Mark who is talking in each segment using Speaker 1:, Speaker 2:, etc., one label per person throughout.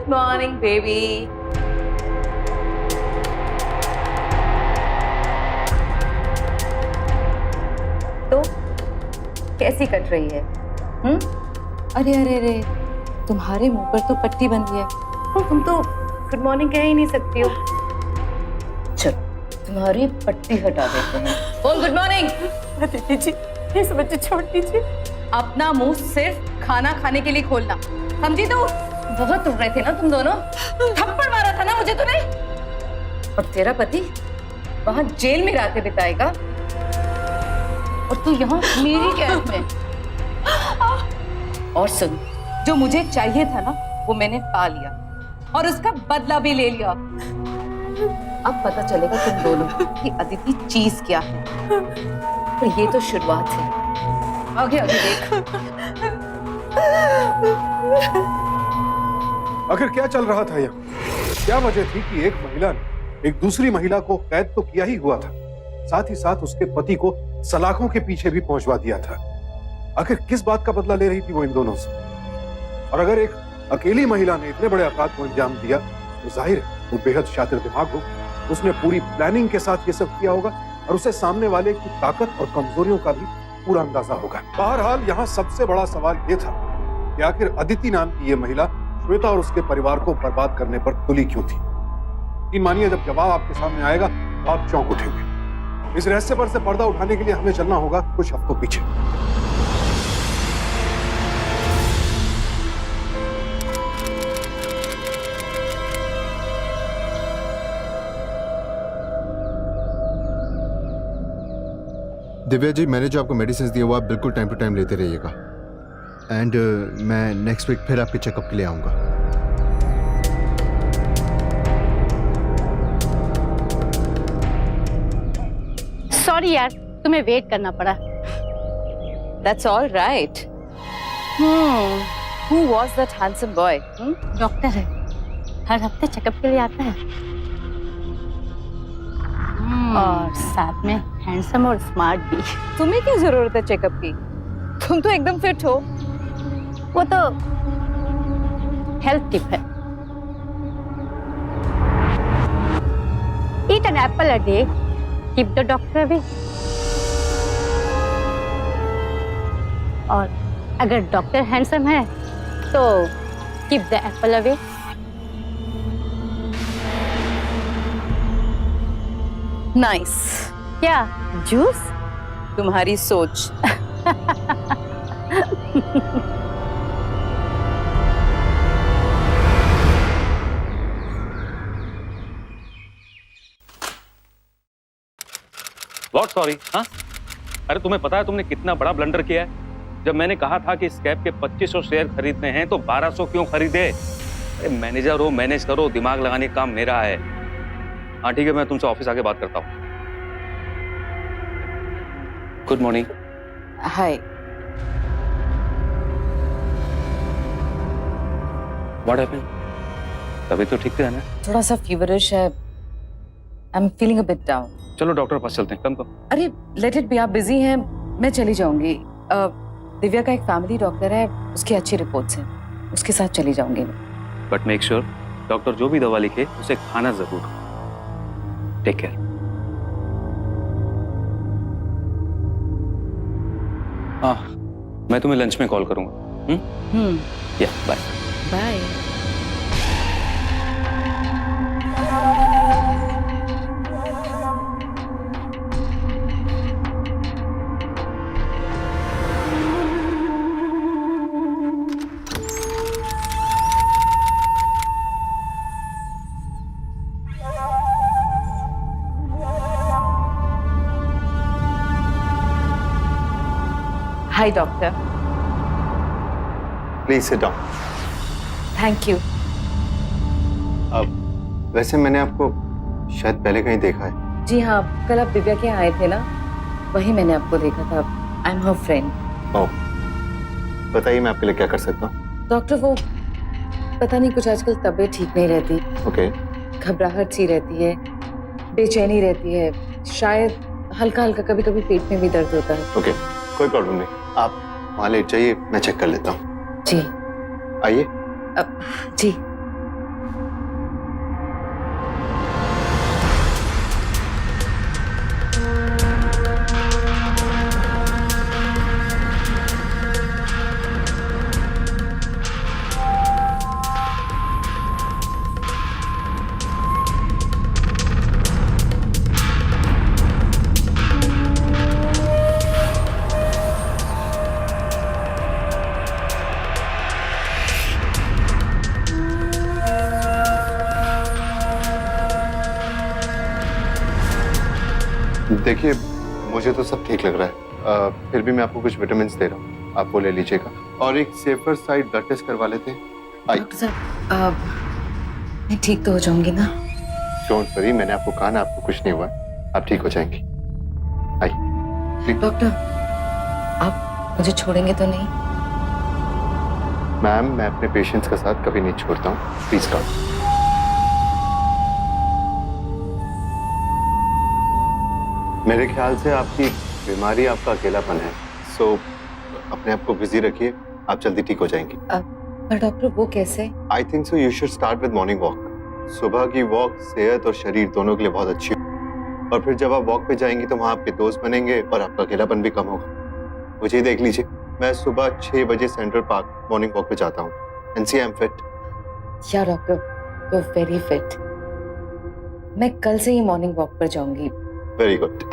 Speaker 1: Good morning baby. तो कैसी cut रही है? अरे अरे अरे, तुम्हारे मुंह पर तो पट्टी बंधी है, तुम तो गुड मॉर्निंग कह ही नहीं सकती हो। चल तुम्हारी पट्टी हटा देते हैं। बोल गुड मॉर्निंग। दीदी जी इस बच्चे छोड़ दीजिए। अपना मुंह सिर्फ खाना खाने के लिए खोलना, समझी? तो बहुत उड़ रहे थे ना तुम दोनों, थप्पड़ मारा था ना मुझे तूने। और तेरा पति वहां जेल में रातें बिताएगा और तू यहाँ मेरी कैद में। और सुन, जो मुझे चाहिए था ना वो मैंने पा लिया और उसका बदला भी ले लिया। अब पता चलेगा तुम दोनों कि अदिति चीज क्या है। तो ये तो शुरुआत है, आगे आगे देख।
Speaker 2: आखिर क्या चल रहा था यहाँ? क्या वजह थी कि एक महिला ने एक दूसरी महिला को कैद तो किया ही हुआ था, साथ ही साथ उसके पति को सलाखों के पीछे भी पहुंचवा दिया था। आखिर किस बात का बदला ले रही थी वो इन दोनों से? और अगर एक अकेली महिला ने इतने बड़े अपराध को अंजाम दिया तो जाहिर है वो बेहद शातिर दिमाग हो, उसने पूरी प्लानिंग के साथ ये सब किया होगा और उसे सामने वाले की ताकत और कमजोरियों का भी पूरा अंदाजा होगा। बहरहाल यहाँ सबसे बड़ा सवाल ये था कि आखिर अदिति नाम की ये महिला श्वेता और उसके परिवार को बर्बाद करने पर तुली क्यों थी? यकीन मानिए जब जवाब आपके सामने आएगा तो आप चौंक उठेंगे। इस रहस्य पर से पर्दा उठाने के लिए हमें चलना होगा कुछ हफ्तों पीछे।
Speaker 3: दिव्या जी, मैंने जो आपको मेडिसिन दिए वो आप बिल्कुल टाइम टू टाइम लेते रहिएगा। एंड मैं नेक्स्ट वीक फिर आपके चेकअप के लिए आऊंगा।
Speaker 4: सॉरी यार, तुम्हें वेट करना पड़ा।
Speaker 1: That's all right. Who was that handsome boy?
Speaker 4: Doctor है, हर हफ्ते चेकअप के लिए आता है। और साथ में हैंडसम और स्मार्ट भी।
Speaker 1: तुम्हें क्या जरूरत है चेकअप की? तुम तो एकदम फिट हो।
Speaker 4: वो तो हेल्थ टिप है। Eat an apple a day, keep the doctor away. और अगर डॉक्टर हैंडसम है तो keep the apple away.
Speaker 1: Nice.
Speaker 4: क्या जूस?
Speaker 1: तुम्हारी सोच।
Speaker 5: What sorry? हाँ, अरे तुम्हें पता है तुमने कितना बड़ा ब्लंडर किया है? जब मैंने कहा था कि इस कैब के 2500 शेयर खरीदने हैं तो 1200 क्यों खरीदे? अरे मैनेजर हो, मैनेज करो, दिमाग लगाने का काम मेरा है। हाँ ठीक है, मैं तुमसे ऑफिस आके बात करता हूँ। Good morning.
Speaker 1: Hi.
Speaker 5: What happened? तभी तो ठीक है ना?
Speaker 1: थोड़ा सा फीवरिश है। I am feeling a bit down.
Speaker 5: चलो डॉक्टर पास चलते हैं। कम कम।
Speaker 1: अरे लेट इट बी, आप बिजी हैं, मैं चली जाऊंगी। दिव्या का एक फैमिली डॉक्टर है, उसकी अच्छी रिपोर्ट्स हैं, उसके साथ चली जाऊंगी।
Speaker 5: बट मेक श्योर डॉक्टर जो भी दवा लिखे उसे खाना जरूर। Take care. हाँ, मैं तुम्हें लंच में कॉल करूंगा। या bye
Speaker 1: bye. Hi doctor.
Speaker 3: Please sit down.
Speaker 1: Thank you.
Speaker 3: अब वैसे मैंने आपको शायद पहले कहीं देखा है।
Speaker 1: जी हाँ, कल आप दिव्या के यहाँ आए थे ना, वही मैंने आपको देखा था। I am her friend.
Speaker 3: ओह, बताइए मैं आपके लिए क्या कर सकता हूँ?
Speaker 1: डॉक्टर वो पता नहीं कुछ आजकल तबीयत ठीक नहीं रहती।
Speaker 3: ओके।
Speaker 1: घबराहट सी रहती है, बेचैनी रहती है, शायद हल्का हल्का कभी कभी पेट में भी दर्द होता है।
Speaker 3: ओके, कोई प्रॉब्लम नहीं, आप वहाँ लेट जाइए, मैं चेक कर लेता हूँ।
Speaker 1: जी।
Speaker 3: आइए।
Speaker 1: जी।
Speaker 3: देखिए मुझे तो सब ठीक लग रहा है, फिर भी मैं आपको कुछ विटामिन दे रहा हूँ, आप वो ले लीजिएगा और एक सेफर साइड ब्लड टेस्ट करवा लेते हैं। आई
Speaker 1: डॉक्टर साहब मैं ठीक तो हो जाऊंगी ना?
Speaker 3: डोंट वरी, मैंने आपको कहा ना आपको कुछ नहीं हुआ, आप ठीक हो जाएंगी। आई
Speaker 1: डॉक्टर आप मुझे छोड़ेंगे तो नहीं?
Speaker 3: मैम, मैं अपने पेशेंट्स का साथ कभी नहीं छोड़ता हूँ, प्लीज कम। मेरे ख्याल से आपकी बीमारी आपका अकेलापन है, सो अपने आप को बिजी रखिए, आप जल्दी ठीक हो जाएंगी।
Speaker 1: पर डॉक्टर वो कैसे?
Speaker 3: I think so you should start with morning walk. सुबह की वॉक सेहत और शरीर दोनों के लिए बहुत अच्छी है, और फिर जब आप वॉक पे जाएंगी तो वहाँ आपके दोस्त बनेंगे और आपका अकेलापन भी कम होगा। मुझे देख लीजिए, मैं सुबह 6 बजे सेंट्रल पार्क मॉर्निंग वॉक पे जाता हूँ, and see I am fit.
Speaker 1: या doctor you are very fit. मैं कल से ही मॉर्निंग वॉक पर जाऊंगी।
Speaker 3: Very good.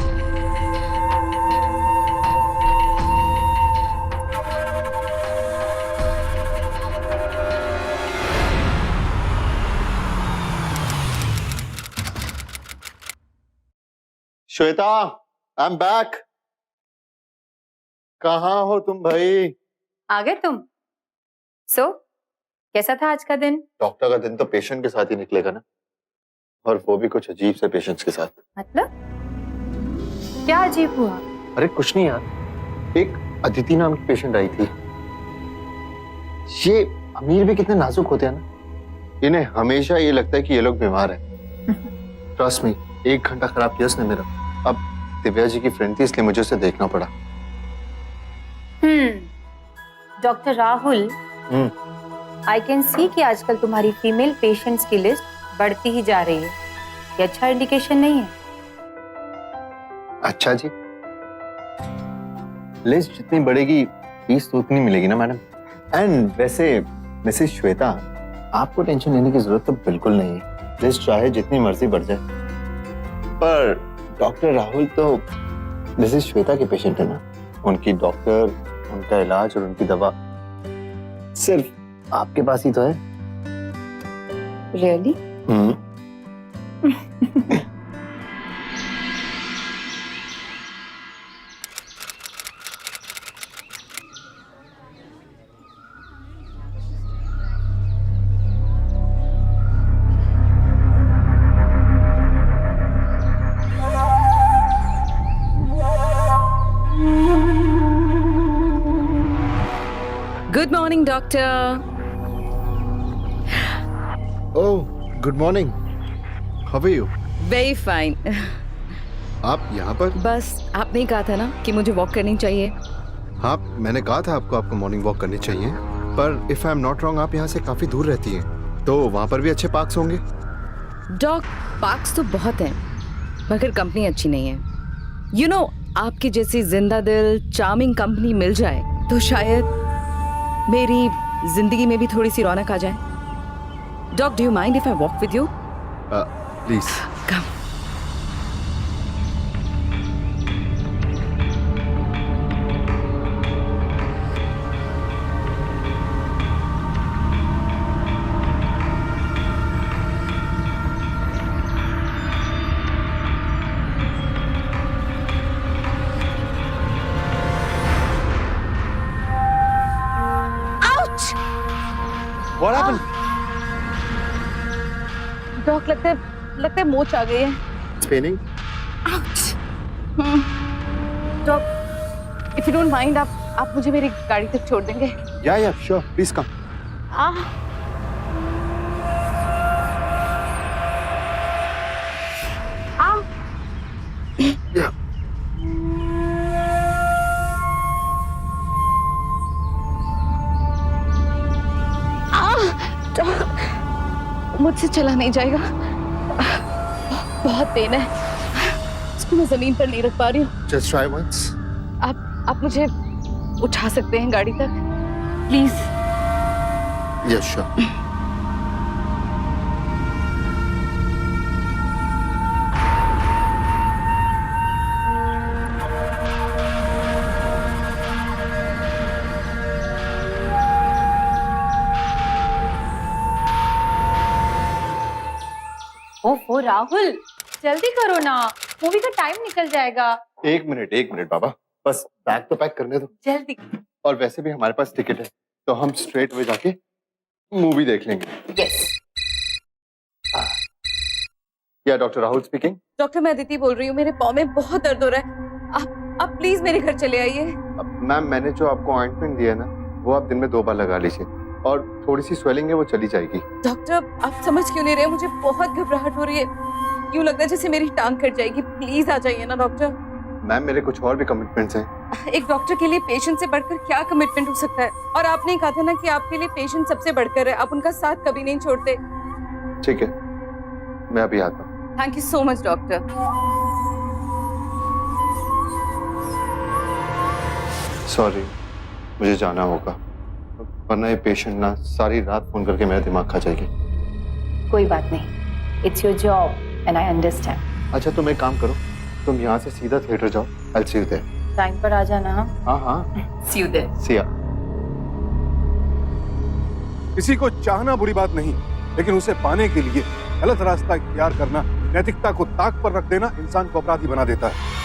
Speaker 3: Shweta, I am back. कहाँ हो तुम भाई?
Speaker 6: आ गए तुम? कैसा था आज का दिन?
Speaker 3: डॉक्टर का दिन तो पेशेंट के साथ ही निकलेगा ना, और वो भी कुछ अजीब से पेशेंट्स के साथ।
Speaker 6: मतलब क्या अजीब हुआ?
Speaker 3: अरे कुछ नहीं यार, एक अदिति नाम की पेशेंट आई थी। ये अमीर भी कितने नाजुक होते हैं ना, इन्हें हमेशा ये लगता है कि ये लोग बीमार हैं। ट्रस्ट मी, 1 घंटा खराब किया उसने मेरा। अब दिव्या जी की फ्रेंड थी इसलिए मुझे उसे देखना पड़ा।
Speaker 6: Doctor Rahul, I can see कि आजकल तुम्हारी फीमेल पेशेंट्स की लिस्ट बढ़ती ही जा रही है। ये अच्छा इंडिकेशन नहीं है?
Speaker 3: अच्छा जी, लिस्ट जितनी बढ़ेगी फीस तो उतनी मिलेगी ना मैडम। एंड वैसे मिसेस श्वेता, आपको टेंशन लेने की जरूरत तो बिल्कुल नहीं है, लिस्ट चाहे जितनी मर्जी बढ़ जाए। पर डॉक्टर राहुल तो मिसेस श्वेता के पेशेंट है ना, उनकी डॉक्टर, उनका इलाज और उनकी दवा सिर्फ आपके पास ही तो है।
Speaker 1: Really?
Speaker 7: Good morning, doctor.
Speaker 3: Oh, good morning. How are you?
Speaker 7: Very fine.
Speaker 3: आप यहाँ पर?
Speaker 7: बस आपने ही कहा था ना कि मुझे वॉक करनी चाहिए।
Speaker 3: हाँ, मैंने कहा था आपको मॉर्निंग वॉक करनी चाहिए, पर if I am not wrong आप यहाँ से काफी दूर रहती हैं, तो वहाँ पर भी अच्छे पार्क्स होंगे।
Speaker 7: डॉग, पार्क्स तो बहुत हैं, मगर कंपनी अच्छी नहीं है। You know, आपकी जैसी जिंदा दिल चार्मिंग कंपनी मिल जाए तो शायद मेरी जिंदगी में भी थोड़ी सी रौनक आ जाए। Dog, do you mind if I walk with you?
Speaker 3: Please.
Speaker 7: Come.
Speaker 3: What happened?
Speaker 7: Dog, लगता है मोच आ गई है।
Speaker 3: It's paining?
Speaker 7: Dog, if you don't mind, आप मुझे मेरी गाड़ी तक छोड़ देंगे?
Speaker 3: Yeah, sure. Please come. Yeah.
Speaker 7: मुझसे चला नहीं जाएगा, बहुत पेन है, इसको मैं जमीन पर नहीं रख पा रही हूँ।
Speaker 3: Just try once.
Speaker 7: आप मुझे उठा सकते हैं गाड़ी तक, प्लीज?
Speaker 3: Yes, sure.
Speaker 6: ओफो राहुल, जल्दी करो ना, मूवी का टाइम निकल जाएगा।
Speaker 3: एक मिनट बाबा, बस बैग तो पैक करने दो।
Speaker 6: जल्दी।
Speaker 3: और वैसे भी हमारे पास टिकट है, तो हम स्ट्रेट वे जाके मूवी देख लेंगे।
Speaker 6: यस।
Speaker 3: या डॉक्टर राहुल स्पीकिंग।
Speaker 7: डॉक्टर, मैं अदिति बोल रही हूँ। मेरे पाँव में बहुत दर्द हो रहा है। आप प्लीज मेरे घर चले आइए।
Speaker 3: मैम, मैंने जो आपको ऑइंटमेंट दिया है ना, वो आप दिन में 2 बार लगा लीजिए, और थोड़ी सी स्वेलिंग है वो चली जाएगी।
Speaker 7: डॉक्टर, आप समझ क्यों नहीं रहे? मुझे बहुत घबराहट हो रही है। यूँ लगता है जैसे मेरी टांग कट जाएगी। प्लीज आ जाइए ना डॉक्टर।
Speaker 3: मैम, मेरे कुछ और भी कमिटमेंट्स हैं।
Speaker 7: एक डॉक्टर के लिए पेशेंट से बढ़कर क्या कमिटमेंट हो सकता है? और आपने कहा था ना कि आपके लिए पेशेंट सबसे बढ़कर है। आप उनका साथ कभी नहीं छोड़ते।
Speaker 3: ठीक है, मैं अभी आता हूँ।
Speaker 7: Thank you so much doctor.
Speaker 3: Sorry, मुझे जाना होगा, वरना ये पेशेंट ना सारी रात फोन करके मेरा दिमाग खा जाएगी।
Speaker 6: कोई बात नहीं, it's your job and I understand.
Speaker 3: अच्छा, तुम एक काम करो, तुम यहाँ से सीधा थिएटर जाओ। I'll see you there।
Speaker 6: Time पर आ जाना।
Speaker 3: हाँ,
Speaker 6: सी यू देयर।
Speaker 3: see ya।
Speaker 2: किसी को चाहना बुरी बात नहीं, लेकिन उसे पाने के लिए गलत रास्ता इख्तियार करना, नैतिकता को ताक पर रख देना इंसान को अपराधी बना देता है।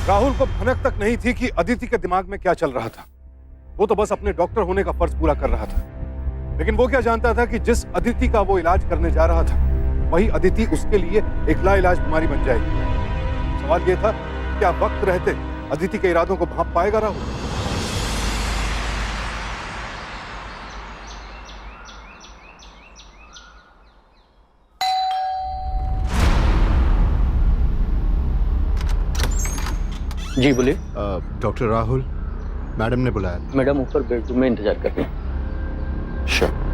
Speaker 2: राहुल को भनक तक नहीं थी कि अदिति के दिमाग में क्या चल रहा था। वो तो बस अपने डॉक्टर होने का फर्ज पूरा कर रहा था, लेकिन वो क्या जानता था कि जिस अदिति का वो इलाज करने जा रहा था, वही अदिति उसके लिए एक लाइलाज बीमारी बन जाएगी। सवाल ये था, क्या वक्त रहते अदिति के इरादों को भांप पाएगा राहुल?
Speaker 5: जी बोलिए।
Speaker 3: डॉक्टर राहुल, मैडम ने बुलाया।
Speaker 5: मैडम ऊपर बेडरूम में इंतजार कर रहे हैं।
Speaker 3: Sure.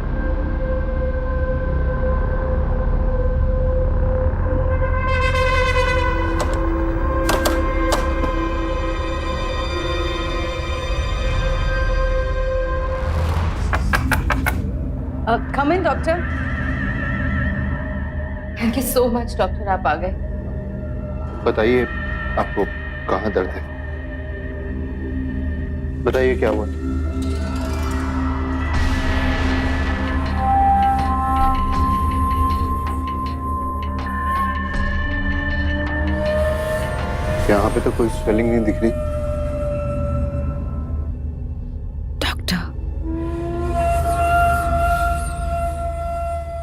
Speaker 7: Come in doctor. Thank you so much doctor, आप आ गए।
Speaker 3: बताइए, आपको कहाँ दर्द है? बताइए क्या हुआ? यहाँ पे तो कोई स्वेलिंग नहीं दिख रही।
Speaker 7: डॉक्टर,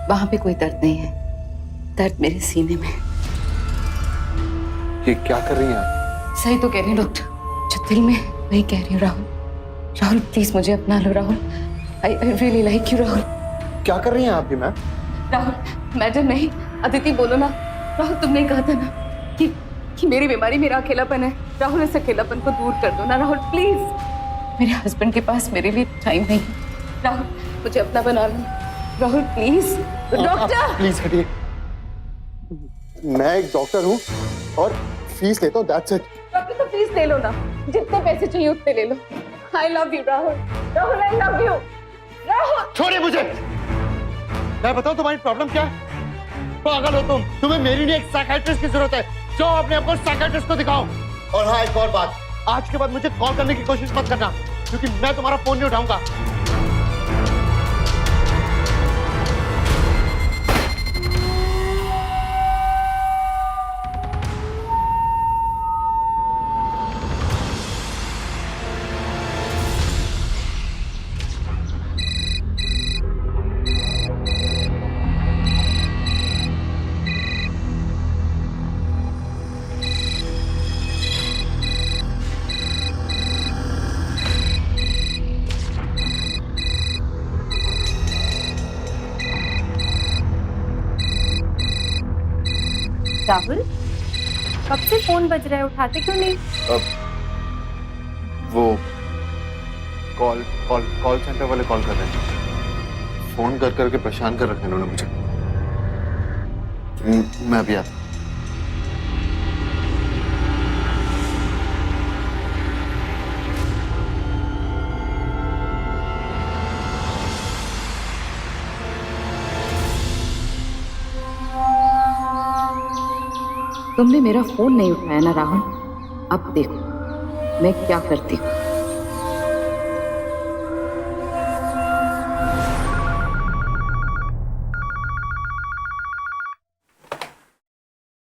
Speaker 7: वहां पे कोई दर्द नहीं है। दर्द मेरे सीने में।
Speaker 3: ये क्या कर रही हैं आप?
Speaker 7: सही तो कह रही हूँ डॉक्टर, जो दिल में वही कह रही हूँ। राहुल, राहुल प्लीज मुझे अपना लो। Rahul, I really like you. Rahul,
Speaker 3: क्या कर रही हैं आप भी मैम?
Speaker 7: राहुल मैडम नहीं, अदिति बोलो ना। राहुल, तुमने कहा था ना कि मेरी बीमारी मेरा अकेलापन है। राहुल, इस अकेलापन को दूर कर दो ना राहुल प्लीज। मेरे हस्बैंड के पास मेरे लिए टाइम नहीं है। राहुल, मुझे अपना बना लो। राहुल प्लीज। डॉक्टर
Speaker 3: प्लीज हटिए। मैं एक डॉक्टर हूँ और फीस लेता हूँ, दैट्स इट।
Speaker 7: डॉक्टर तो फीस ले लो ना, जितने पैसे चाहिए उतने ले लो। I love you Rahul. Rahul, I love you. Rahul,
Speaker 3: छोड़िए मुझे। मैं बताऊं तुम्हारी प्रॉब्लम क्या है? पागल हो तुम। तुम्हें मेरी नहीं, एक साइकियाट्रिस्ट की जरूरत है। जाओ अपने आपको साइकियाट्रिस्ट को दिखाओ। और हाँ, एक और बात, आज के बाद मुझे कॉल करने की कोशिश मत करना, क्योंकि मैं तुम्हारा फोन नहीं उठाऊंगा।
Speaker 6: राहुल, कब से फोन बज रहा है, उठाते क्यों नहीं?
Speaker 3: वो कॉल सेंटर वाले कॉल कर रहे हैं। फोन कर करके परेशान कर रखा है उन्होंने मुझे। मैं अभी आता हूं।
Speaker 7: तुमने मेरा फोन नहीं उठाया ना राहुल। अब देखो मैं क्या करती हूँ।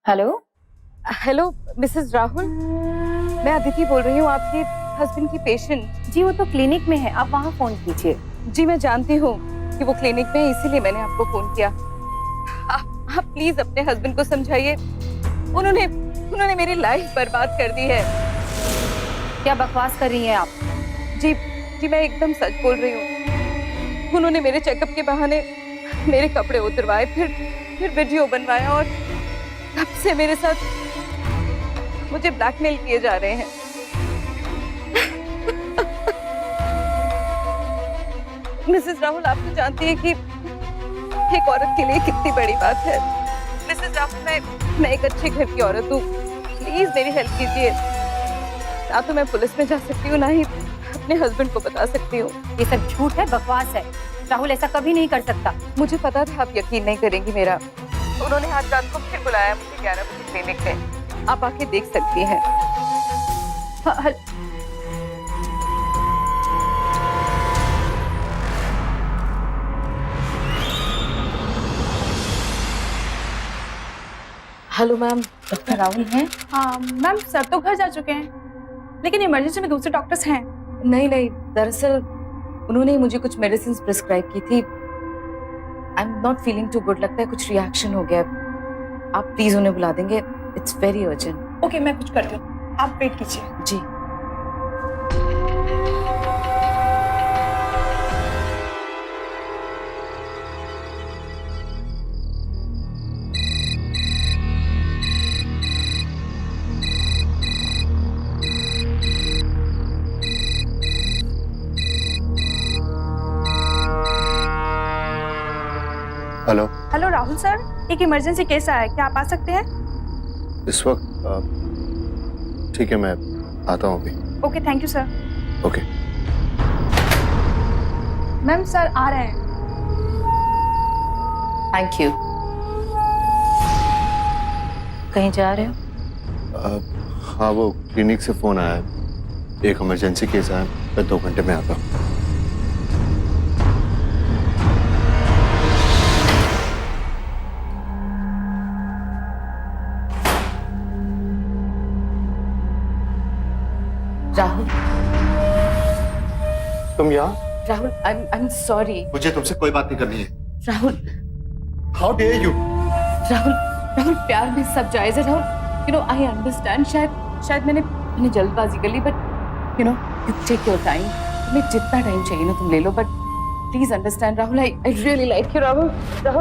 Speaker 6: हेलो।
Speaker 1: हेलो मिसेस राहुल, मैं अदिति बोल रही हूँ, आपके हस्बैंड की पेशेंट।
Speaker 6: जी वो तो क्लिनिक में है, आप वहाँ फोन कीजिए।
Speaker 1: जी मैं जानती हूँ कि वो क्लिनिक में है, इसीलिए मैंने आपको फोन किया। आप प्लीज अपने हस्बैंड को समझाइए, उन्होंने मेरी लाइफ बर्बाद कर दी है।
Speaker 6: क्या बकवास कर रही हैं आप?
Speaker 1: जी मैं एकदम सच बोल रही हूँ। उन्होंने मेरे चेकअप के बहाने मेरे कपड़े उतरवाए, फिर वीडियो बनवाया और तब से मेरे साथ मुझे ब्लैकमेल किए जा रहे हैं। मिसेस राहुल, आप तो जानती है कि एक औरत के लिए कितनी बड़ी बात है। मिसेस राहुल, मैं एक अच्छे घर की औरत हूँ, प्लीज मेरी हेल्प कीजिए। ना तो मैं पुलिस में जा सकती हूँ, ना ही अपने हस्बैंड को बता सकती हूँ।
Speaker 6: ये सब झूठ है, बकवास है। राहुल ऐसा कभी नहीं कर सकता।
Speaker 1: मुझे पता था आप यकीन नहीं करेंगी मेरा। उन्होंने आज रात को फिर बुलाया मुझे 11 बजे क्लिनिक में, आप आके देख सकती हैं। हेलो मैम, डॉक्टर राहुल हैं?
Speaker 8: हाँ मैम, सर तो घर जा चुके हैं, लेकिन इमरजेंसी में दूसरे डॉक्टर्स हैं।
Speaker 1: नहीं, दरअसल उन्होंने मुझे कुछ मेडिसिन प्रिस्क्राइब की थी। I am not feeling too good, लगता है कुछ रिएक्शन हो गया। आप प्लीज उन्हें बुला देंगे, इट्स वेरी अर्जेंट।
Speaker 8: ओके, मैं कुछ करती हूँ, आप वेट कीजिए।
Speaker 1: जी।
Speaker 3: हेलो।
Speaker 8: हेलो राहुल सर, एक इमरजेंसी केस आया है, क्या आप आ सकते हैं?
Speaker 3: इस वक्त ठीक है, मैं आता हूँ अभी।
Speaker 8: Okay, thank you sir.
Speaker 3: Okay.
Speaker 8: Ma'am sir आ रहे हैं।
Speaker 1: Thank you.
Speaker 6: कहीं जा रहे हो?
Speaker 3: हाँ, वो क्लिनिक से फोन आया है, एक इमरजेंसी केस आया, मैं 2 घंटे में आता हूँ।
Speaker 1: राहुल,
Speaker 3: तुम यहाँ?
Speaker 1: Rahul, I am sorry.
Speaker 3: मुझे तुमसे कोई बात नहीं करनी है।
Speaker 1: Rahul,
Speaker 3: how dare you?
Speaker 1: Rahul प्यार में सब जायज है। Rahul, you know I understand, शायद मैंने जल्दबाजी कर ली, but you know you take your time. तुम्हें जितना टाइम चाहिए ना तुम ले लो, but please understand Rahul, I really like you Rahul,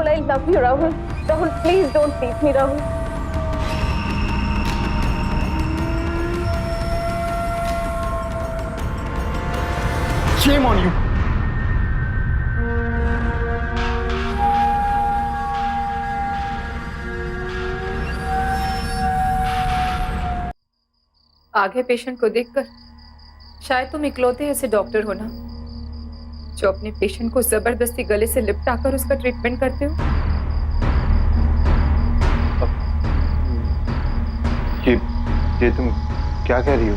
Speaker 1: I love you Rahul, please don't leave me Rahul.
Speaker 3: Shame on you.
Speaker 6: आगे पेशेंट को देखकर शायद तुम इकलौते ऐसे डॉक्टर हो ना जो अपने पेशेंट को जबरदस्ती गले से लिपटाकर उसका ट्रीटमेंट करते हो।
Speaker 3: ये तुम क्या कह रही हो?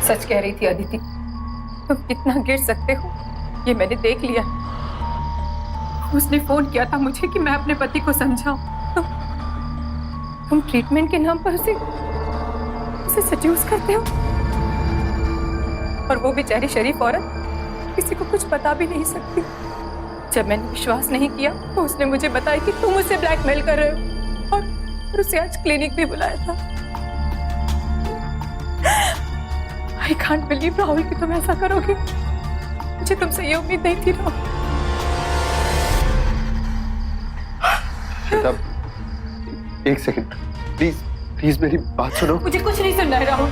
Speaker 6: सच कह रही थी अदिति, तुम कितना गिर सकते हो ये मैंने देख लिया। उसने फोन किया था मुझे कि मैं अपने पति को समझाऊं, तुम ट्रीटमेंट के नाम पर उसे सड्यूस करते हो, और वो बेचारी शरीफ औरत किसी को कुछ बता भी नहीं सकती। जब मैंने विश्वास नहीं किया तो उसने मुझे बताया कि तुम उसे ब्लैकमेल कर रहे हो, और उसे आज क्लिनिक भी बुलाया था। I can't believe राहुल कि तुम ऐसा करोगे। मुझे तुमसे ये उम्मीद नहीं थी राहुल।
Speaker 3: श्वेता, एक सेकंड, प्लीज मेरी बात सुनो।
Speaker 6: मुझे कुछ नहीं सुनना है राहुल,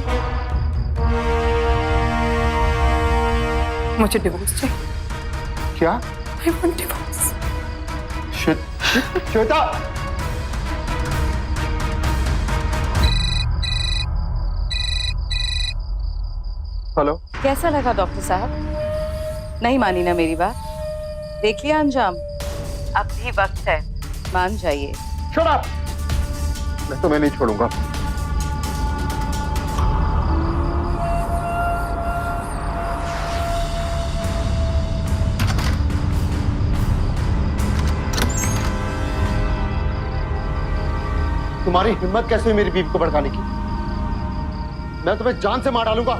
Speaker 6: मुझे डिवोर्स चाहिए।
Speaker 3: क्या?
Speaker 6: I want divorce।
Speaker 3: Shweta, hello.
Speaker 1: कैसा लगा डॉक्टर साहब? नहीं मानी ना मेरी बात? देख लिया अंजाम? अब भी वक्त है, मान जाइए।
Speaker 3: Shut up! मैं तुम्हें नहीं छोड़ूंगा। तुम्हारी हिम्मत कैसे हुई मेरी बीवी को भड़काने की? मैं तुम्हें जान से मार डालूंगा।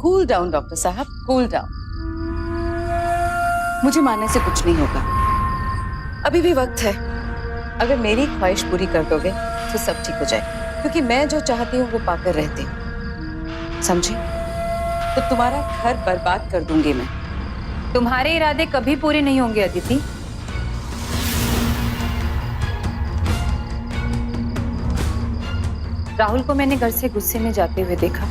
Speaker 7: कूल डाउन डॉक्टर साहब, कूल डाउन। मुझे मारने से कुछ नहीं होगा, अभी भी वक्त है। अगर मेरी ख्वाहिश पूरी कर दोगे तो सब ठीक हो जाए, क्योंकि मैं जो चाहती हूँ वो पाकर रहती हूँ, समझी? तो तुम्हारा घर बर्बाद कर दूंगी मैं।
Speaker 6: तुम्हारे इरादे कभी पूरे नहीं होंगे अदिति। राहुल को मैंने घर से गुस्से में जाते हुए देखा।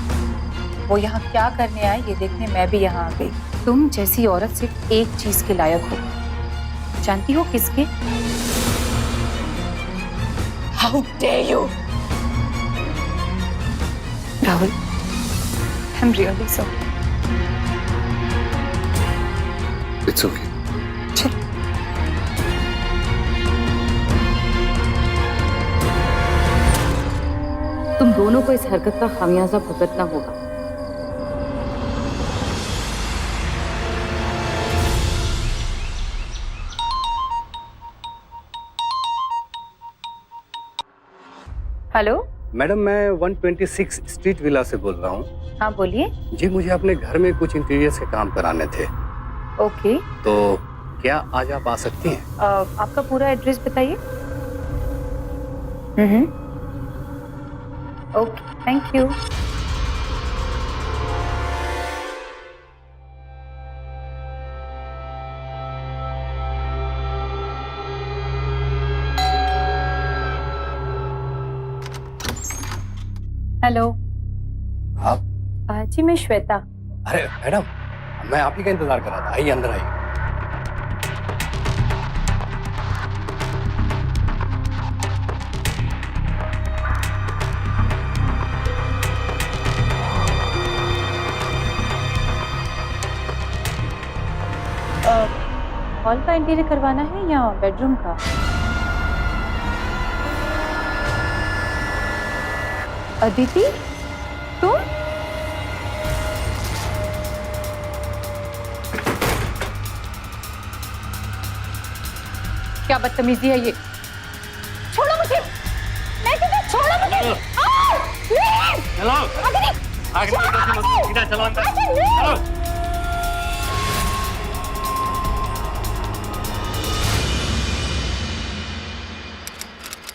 Speaker 6: वो यहाँ क्या करने आए ये देखने मैं भी यहाँ आ गई। तुम जैसी औरत सिर्फ एक चीज के लायक हो, जानती हो किसके?
Speaker 7: How dare you!
Speaker 6: Rahul, I am really sorry.
Speaker 2: It's okay.
Speaker 1: तुम दोनों को इस हरकत का खामियाजा भुगतना होगा।
Speaker 6: हेलो।
Speaker 9: मैडम, मैं 126 स्ट्रीट विला से बोल रहा हूँ।
Speaker 6: हाँ बोलिए।
Speaker 9: जी, मुझे अपने घर में कुछ इंटीरियर्स के काम कराने थे।
Speaker 6: ओके।
Speaker 9: तो क्या आज आप आ सकती हैं?
Speaker 6: आपका पूरा एड्रेस बताइए। Okay, thank you. हेलो।
Speaker 9: आप?
Speaker 6: जी मैं श्वेता।
Speaker 9: अरे मैडम, मैं आप ही का इंतजार कर रहा था। आइए, अंदर आइए।
Speaker 6: हॉल का इंटीरियर करवाना है या बेडरूम का? अदिति, तुम? क्या बदतमीजी है ये? छोड़ो मुझे! मैं कहती छोड़ो मुझे!
Speaker 5: चलो आगे सीधा चलो अंदर चलो।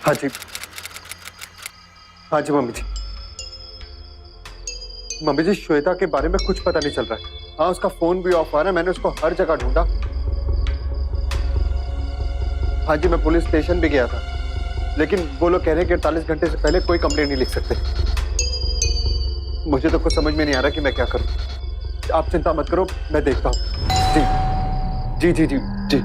Speaker 3: हाँ जी, हाँ जी मम्मी जी। मम्मी जी, श्वेता के बारे में कुछ पता नहीं चल रहा है। हाँ, उसका फोन भी ऑफ आ रहा है। मैंने उसको हर जगह ढूंढा। हाँ जी, मैं पुलिस स्टेशन भी गया था, लेकिन वो लोग कह रहे हैं कि 48 घंटे से पहले कोई कंप्लेंट नहीं लिख सकते। मुझे तो कुछ समझ में नहीं आ रहा कि मैं क्या करूं। आप चिंता मत करो, मैं देखता हूँ। जी जी जी जी जी।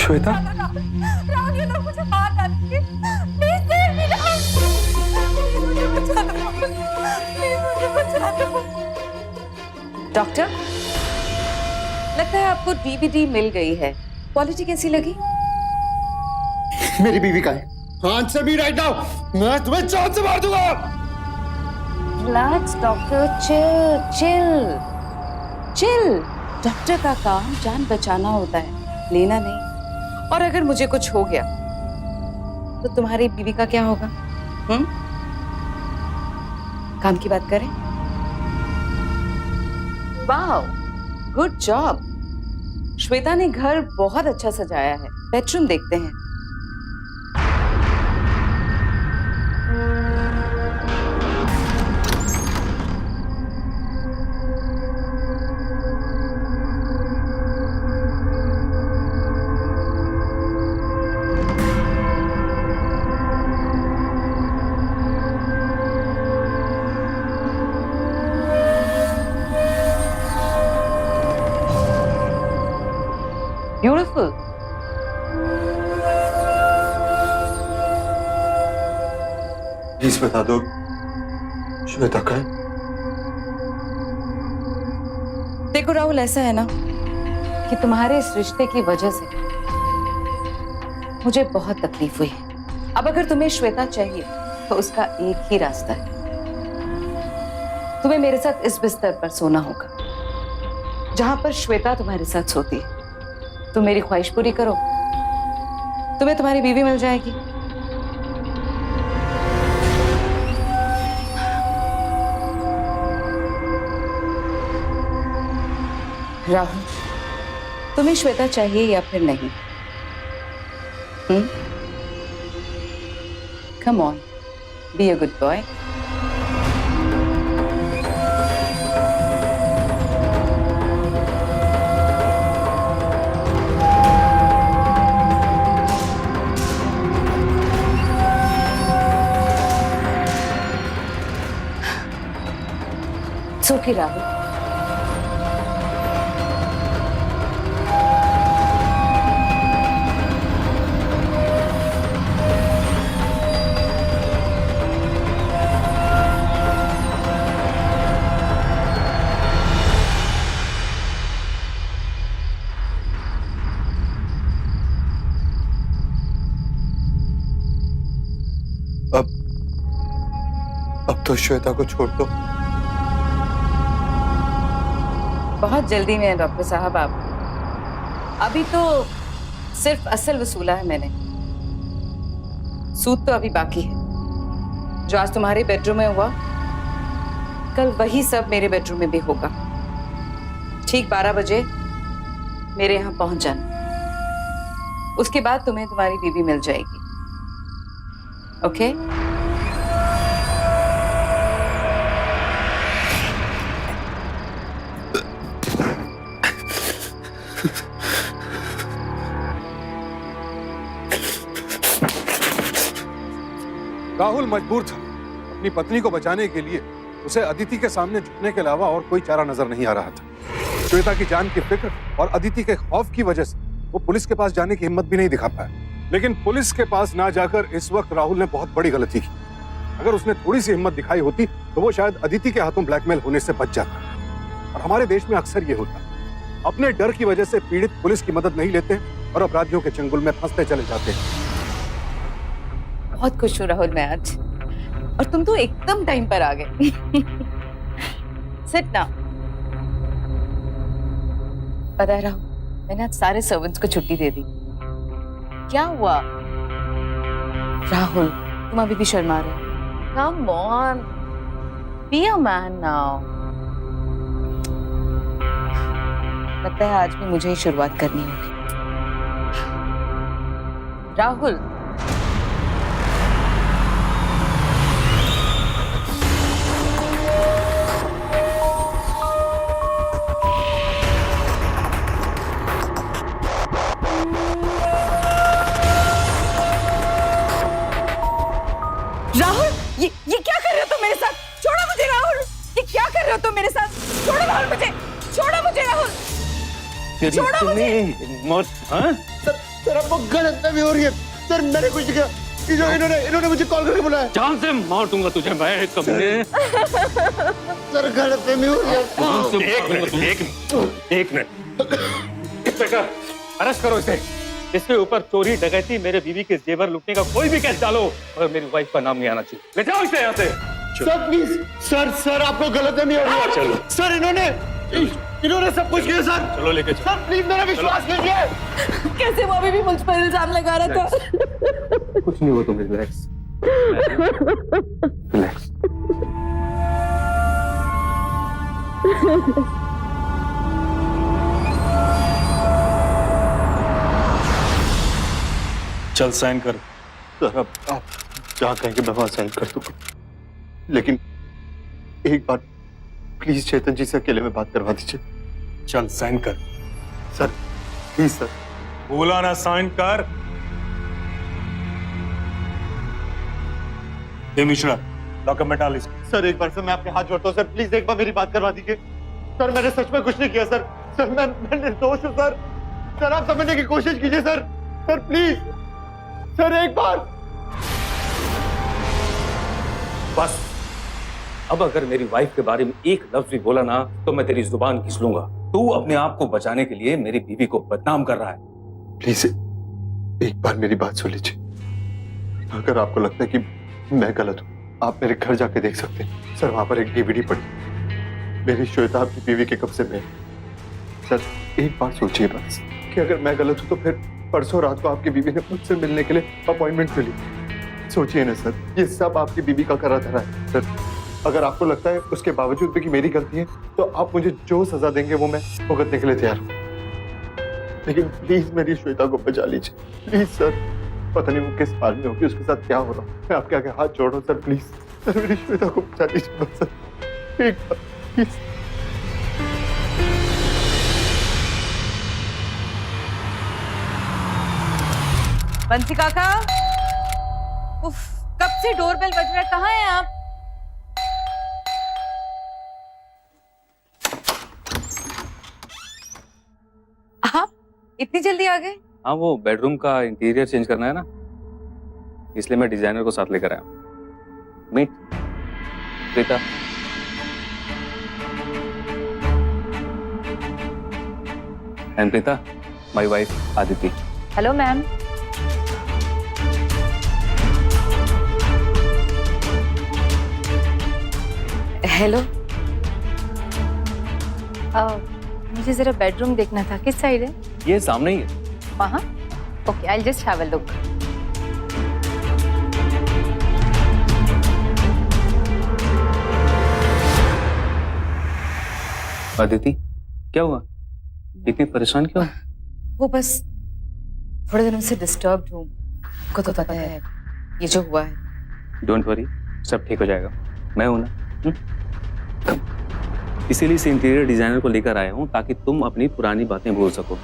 Speaker 3: श्वेता,
Speaker 8: राहुल, ये लोग मुझे मार डालेंगे। Please save me, Rahul. मुझे बचा दो, प्लीज मुझे बचा दो।
Speaker 7: डॉक्टर, लगता है आपको डीवीडी मिल गई है। क्वालिटी कैसी लगी?
Speaker 3: मेरी बीवी का है। आंसर मी राइट नाउ, मैं तुम्हें जान से मार दूंगा।
Speaker 7: Relax doctor, chill chill chill. Doctor का काम जान बचाना होता है, लेना नहीं। और अगर मुझे कुछ हो गया तो तुम्हारी बीवी का क्या होगा? काम की बात करें। Wow, good job. श्वेता ने घर बहुत अच्छा सजाया है। बेडरूम देखते हैं।
Speaker 1: ब्यूटीफुल।
Speaker 3: प्लीज बता दो श्वेता का है?
Speaker 1: देखो राहुल, ऐसा है ना कि तुम्हारे इस रिश्ते की वजह से मुझे बहुत तकलीफ हुई है। अब अगर तुम्हें श्वेता चाहिए तो उसका एक ही रास्ता है, तुम्हें मेरे साथ इस बिस्तर पर सोना होगा जहां पर श्वेता तुम्हारे साथ सोती है। तुम मेरी ख्वाहिश पूरी करो, तुम्हें तुम्हारी बीवी मिल जाएगी। राहुल, तुम्हें श्वेता चाहिए या फिर नहीं? Come on, be a good boy. It's okay, Rahul.
Speaker 3: अब तो श्वेता को छोड़ दो।
Speaker 1: बहुत जल्दी में है डॉक्टर साहब आप। अभी तो सिर्फ असल वसूला है मैंने, सूद तो अभी बाकी है। जो आज तुम्हारे बेडरूम में हुआ, कल वही सब मेरे बेडरूम में भी होगा। ठीक 12 बजे मेरे यहाँ पहुंच जाना। उसके बाद तुम्हें तुम्हारी बीवी मिल जाएगी। ओके?
Speaker 2: राहुल मजबूर था। अपनी पत्नी को बचाने के लिए उसे अदिति के सामने झुकने के अलावा और कोई चारा नजर नहीं आ रहा था। श्वेता की जान की फिक्र और अदिति के खौफ की वजह से वो पुलिस के पास जाने की हिम्मत भी नहीं दिखा पाया। लेकिन पुलिस के पास ना जाकर इस वक्त राहुल ने बहुत बड़ी गलती की। अगर उसने थोड़ी सी हिम्मत दिखाई होती तो वो शायद अदिति के हाथों ब्लैकमेल होने से बच जाता। और हमारे देश में अक्सर ये होता है, अपने डर की वजह से पीड़ित पुलिस की मदद नहीं लेते और अपराधियों के चंगुल में फंसते चले जाते हैं।
Speaker 1: बहुत खुश हूँ राहुल मैं आज, और तुम तो एकदम टाइम पर आ गए। सिट ना। पता है राहुल, मैंने आज सारे सर्वेंट्स को छुट्टी दे दी। क्या हुआ? राहुल, तुम अभी भी शर्मा रहे हो। Come on, be a man now. लगता है आज भी मुझे ही शुरुआत करनी होगी। राहुल, राहुल, ये क्या कर रहे हो तुम मेरे साथ? छोड़ो मुझे राहुल, ये क्या कर रहे हो तुम मेरे साथ? छोड़ो राहुल मुझे, छोड़ो मुझे राहुल, छोड़ो मुझे।
Speaker 5: मौत, हाँ?
Speaker 3: सर आपको गलतफहमी हो रही है। सर मैंने कुछ नहीं किया। इन्होंने मुझे कॉल करके बुलाया।
Speaker 5: जान से मार दूंगा तुझे मैं कमीने।
Speaker 3: सर गलतफहमी हो रही है।
Speaker 5: एक मिनट। इंस्पेक्टर, अरेस्ट करो इसे। इसके ऊपर चोरी, डकैती, मेरे बीवी के जेवर लूटने का कोई भी केस डालो, और मेरी वाइफ का नाम नहीं आना चाहिए। ले जाओ इसे यहाँ से।
Speaker 3: सर प्लीज, सर आपको गलतफहमी हो रही है।
Speaker 5: चलो।
Speaker 3: सर इन्होंने सब कुछ किया सर।
Speaker 5: चलो लेके चलो।
Speaker 3: सर प्लीज मेरा विश्वास कीजिए।
Speaker 1: कैसे वो अभी भी मुझ पर इल्जाम लगा रहा था?
Speaker 5: कुछ नहीं हुआ, तुम रिलैक्स। रिलैक्स।
Speaker 10: चल साइन कर।
Speaker 3: सर अब आप जहाँ कहेंगे मैं वहाँ साइन कर दूंगा, लेकिन एक बार प्लीज चेतन जी से अकेले में बात करवा दीजिए।
Speaker 10: चल साइन कर।
Speaker 3: Sir please sir.
Speaker 10: बोला ना साइन कर। हे मिश्रा, लॉकअप में डाल इसको।
Speaker 3: सर एक बार से मैं आपके हाथ जोड़ता हूँ सर, प्लीज एक बार मेरी बात करवा दीजिए। सर मैंने सच में कुछ नहीं किया सर। सर मैं निर्दोष हूँ सर। सर आप समझने की कोशिश कीजिए सर। सर प्लीज सर एक बार।
Speaker 5: बस अब अगर मेरी वाइफ के बारे में एक लफ्ज भी बोला ना तो मैं तेरी जुबान खींच लूंगा। तू अपने आप को बचाने के लिए मेरी बीवी को बदनाम कर रहा है।
Speaker 3: प्लीज एक बार मेरी बात सुन लीजिए। अगर आपको लगता है कि मैं गलत हूं, आप मेरे घर जाके देख सकते हैं। सर वहां पर एक डीवीडी पड़ी, मेरी श्वेता आपकी बीवी के कब्जे में। सर एक बार सोचिए बस कि अगर मैं गलत हूं तो फिर परसों रात को आपकी बीवी ने मुझसे मिलने के लिए अपॉइंटमेंट ली। सोचिए ना सर, ये सब आपकी बीवी का करा धरा है। सर अगर आपको लगता है उसके बावजूद भी कि मेरी गलती है तो आप मुझे जो सजा देंगे वो मैं भुगतने के लिए तैयार हूं। लेकिन प्लीज मेरी श्वेता को बचा लीजिए प्लीज सर। पता नहीं वो किस हाल में होगी, उसके साथ क्या हो रहा है। मैं आपके आगे हाथ जोड़ रहा हूँ सर, प्लीज सर मेरी श्वेता को बचा लीजिए बस सर, एक बार प्लीज।
Speaker 1: बंसी काका, उफ, कब से डोरबेल बज रहा है, कहाँ हैं आप? आप इतनी जल्दी आ गए?
Speaker 5: हाँ, वो बेडरूम का इंटीरियर चेंज करना है ना, इसलिए मैं डिजाइनर को साथ लेकर आया हूँ। Meet Preeta. And Preeta, my wife Aditi.
Speaker 6: Hello ma'am.
Speaker 1: Hello.
Speaker 6: मुझे जरा बेडरूम देखना था, किस साइड है?
Speaker 5: ये सामने ही है।
Speaker 6: वहाँ? Okay, I just have a look.
Speaker 5: Aditi, क्या हुआ? इतनी परेशान क्यों?
Speaker 1: वो बस थोड़े दिनों से डिस्टर्ब्ड हूँ, को तो पता है ये जो हुआ है।
Speaker 5: डोंट वरी, सब ठीक हो जाएगा, मैं हूं ना। इसीलिए इस इंटीरियर डिजाइनर को लेकर आया हूं ताकि तुम अपनी पुरानी बातें भूल सको।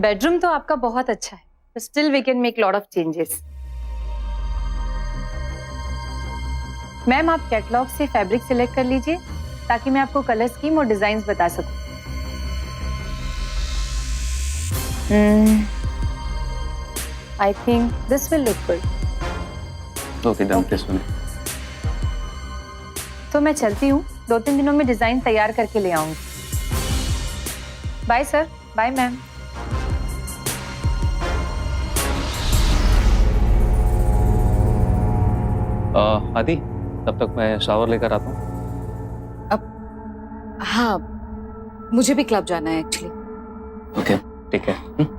Speaker 6: बेडरूम तो आपका बहुत अच्छा है, but still we can make lot of changes. Ma'am आप कैटलॉग से फैब्रिक सिलेक्ट कर लीजिए ताकि मैं आपको कलर स्कीम और डिजाइन्स बता सकूं। I think this will look good.
Speaker 5: Okay, done this one.
Speaker 6: तो मैं चलती हूँ, 2-3 दिनों में डिजाइन तैयार करके ले आऊंगी। Bye sir, bye ma'am.
Speaker 5: Adi, तब तक मैं शावर लेकर आता हूँ।
Speaker 1: हाँ, मुझे भी क्लब जाना है एक्चुअली।
Speaker 5: ओके, ठीक है।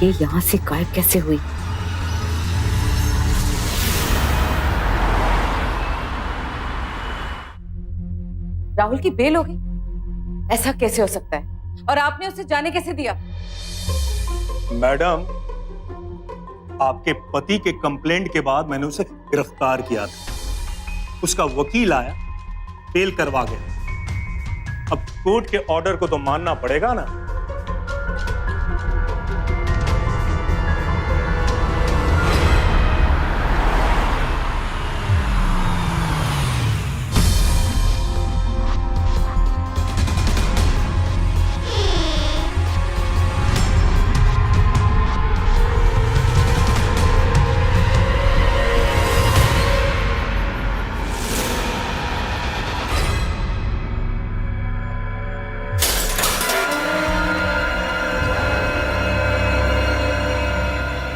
Speaker 1: ये यहाँ से गायब कैसे हुई? राहुल की बेल हो गई? ऐसा कैसे हो सकता है? और आपने उसे जाने कैसे दिया?
Speaker 10: मैडम, आपके पति के कंप्लेंट के बाद मैंने उसे गिरफ्तार किया था। उसका वकील आया, बेल करवा गया। अब कोर्ट के ऑर्डर को तो मानना पड़ेगा ना।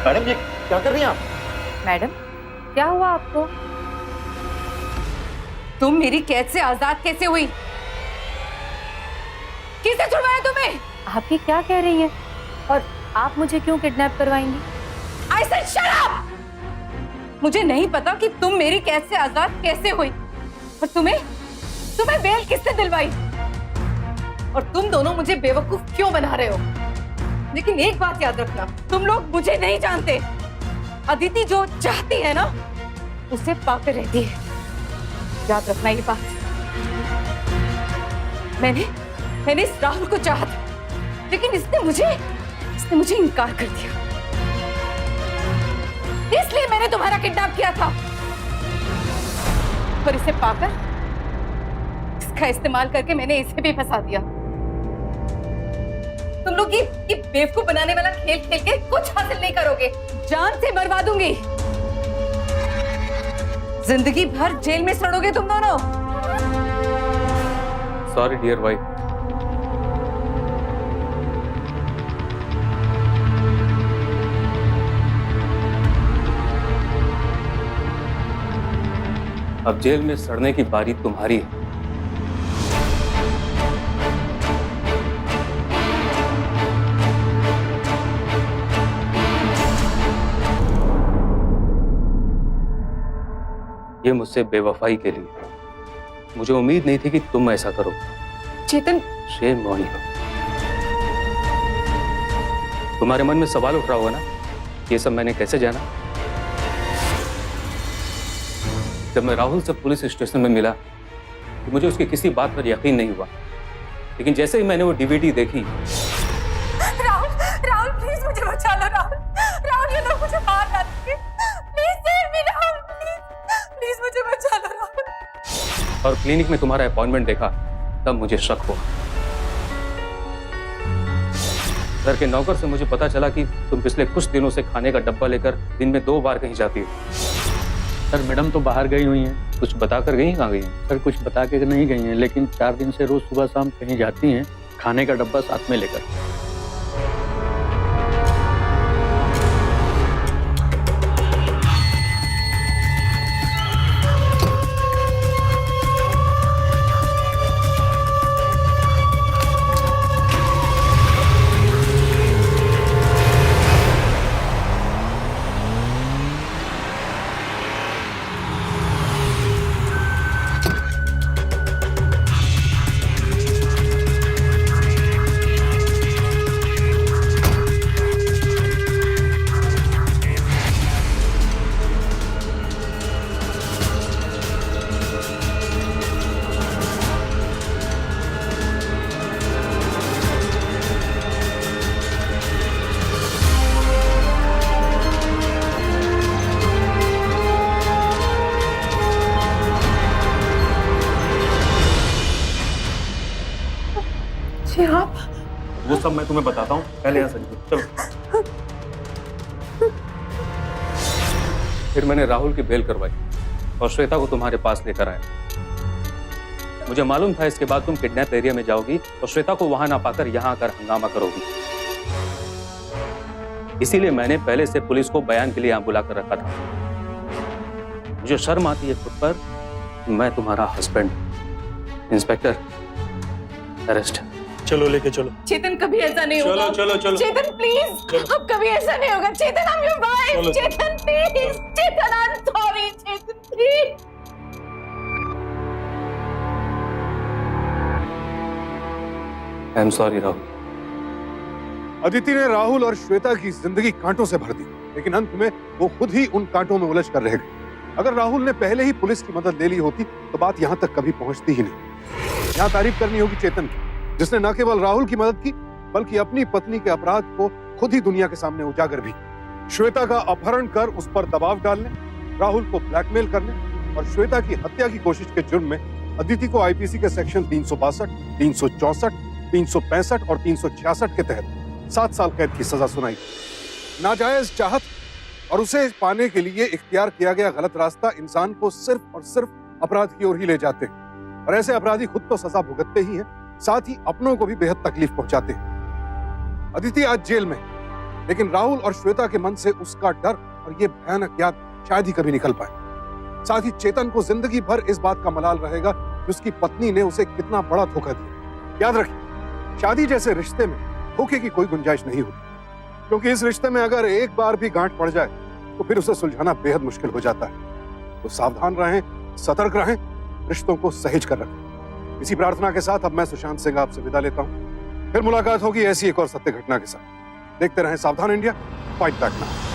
Speaker 3: मैडम ये क्या कर रही हैं आप?
Speaker 6: मैडम, क्या हुआ आपको?
Speaker 1: तुम मेरी कैद से आजाद कैसे हुई? किसने छुड़वाया तुम्हें?
Speaker 6: आप ये क्या कह रही हैं? और आप मुझे क्यों kidnap करवाएंगी?
Speaker 1: I said shut up! मुझे नहीं पता कि तुम मेरी कैद से आजाद कैसे हुई, और तुम्हें बेल किसने दिलवाई, और तुम दोनों मुझे बेवकूफ क्यों बना रहे हो? लेकिन एक बात याद रखना, तुम लोग मुझे नहीं जानते। अदिति जो चाहती है ना, उसे पाकर रहती है। याद रखना ये बात। मैंने इस राहुल को चाहा था, लेकिन इसने मुझे इनकार कर दिया। इसलिए मैंने तुम्हारा किडनैप किया था, और इसे पाकर, इसका इस्तेमाल करके मैंने इसे भी फंसा दिया। तुम लोग ये बेवकूफ बनाने वाला खेल खेल के कुछ हासिल नहीं करोगे। जान से मरवा दूंगी। जिंदगी भर जेल में सड़ोगे तुम दोनों।
Speaker 5: Sorry dear wife. अब जेल में सड़ने की बारी तुम्हारी है। ये मुझसे बेवफाई के लिए। मुझे उम्मीद नहीं थी कि तुम ऐसा करो।
Speaker 1: चेतन,
Speaker 5: शेम ऑन यू। तुम्हारे मन में सवाल उठ रहा होगा ना, ये सब मैंने कैसे जाना? जब मैं राहुल से पुलिस स्टेशन में मिला तो मुझे उसकी किसी बात पर यकीन नहीं हुआ, लेकिन जैसे ही मैंने वो डीवीडी देखी।
Speaker 8: राहुल प्लीज मुझे बचा लो। राहुल ये लोग मुझे मार डालेंगे। Please save me Rahul, please मुझे बचा लो राहुल।
Speaker 5: और क्लिनिक में तुम्हारा अपॉइंटमेंट देखा तब मुझे शक हुआ। घर के नौकर से मुझे पता चला कि तुम पिछले कुछ दिनों से खाने का डब्बा लेकर दिन में 2 बार कहीं जाती हो।
Speaker 11: सर मैडम तो बाहर गई हुई हैं।
Speaker 5: कुछ बता कर गई? कहाँ गई हैं?
Speaker 11: सर कुछ बता के नहीं गई हैं, लेकिन 4 दिन से रोज सुबह शाम कहीं जाती हैं खाने का डब्बा साथ में लेकर।
Speaker 10: वो सब मैं तुम्हें बताता हूँ, पहले यहाँ से चलो।
Speaker 5: फिर मैंने राहुल की बेल करवाई और श्वेता को तुम्हारे पास लेकर आया। मुझे मालूम था इसके बाद तुम किडनैप एरिया में जाओगी और श्वेता को वहां ना पाकर यहां आकर हंगामा करोगी। इसीलिए मैंने पहले से पुलिस को बयान के लिए यहां बुलाकर रखा था। मुझे शर्म आती है खुद पर। मैं तुम्हारा हस्बैंड। Inspector, arrest.
Speaker 10: चलो लेके चलो।
Speaker 1: चेतन कभी ऐसा नहीं होगा।
Speaker 10: चलो।
Speaker 1: चेतन प्लीज, अब कभी ऐसा नहीं होगा। Chetan I am your wife. Chetan please, Chetan I am sorry. Chetan please.
Speaker 5: I am sorry Rahul.
Speaker 2: Aditi ने राहुल और श्वेता की जिंदगी कांटों से भर दी, लेकिन अंत में वो खुद ही उन कांटों में उलझ कर रह गई। अगर राहुल ने पहले ही पुलिस की मदद ले ली होती तो बात यहाँ तक कभी पहुंचती ही नहीं। यहाँ तारीफ करनी होगी चेतन की, जिसने न केवल राहुल की मदद की बल्कि अपनी पत्नी के अपराध को खुद ही दुनिया के सामने उजागर भी। श्वेता का अपहरण कर उस पर दबाव डालने, राहुल को ब्लैकमेल करने और श्वेता की हत्या की कोशिश के जुर्म में अदिति को आईपीसी के सेक्शन 362, 364, 365 और 366 के तहत 7 साल कैद की सजा सुनाई। नाजायज चाहत और उसे पाने के लिए इख्तियार किया गया गलत रास्ता इंसान को सिर्फ और सिर्फ अपराध की ओर ही ले जाते हैं, और ऐसे अपराधी खुद तो सजा भुगतते ही हैं, साथ ही अपनों को भी बेहद तकलीफ पहुंचाते हैं। अदिति आज जेल में, लेकिन राहुल और श्वेता के मन से उसका डर और ये भयानक याद शायद ही कभी निकल पाए। साथ ही चेतन को जिंदगी भर इस बात का मलाल रहेगा कि उसकी पत्नी ने उसे कितना बड़ा धोखा दिया। याद रखिए, शादी जैसे रिश्ते में धोखे की कोई गुंजाइश नहीं होती, क्योंकि इस रिश्ते में अगर एक बार भी गांठ पड़ जाए तो फिर उसे सुलझाना बेहद मुश्किल हो जाता है। तो सावधान रहें, सतर्क रहें, रिश्तों को सहेज कर रखें। इसी प्रार्थना के साथ अब मैं सुशांत सिंह आपसे विदा लेता हूं। फिर मुलाकात होगी ऐसी एक और सत्य घटना के साथ। देखते रहें सावधान इंडिया, फाइट बैक नाउ।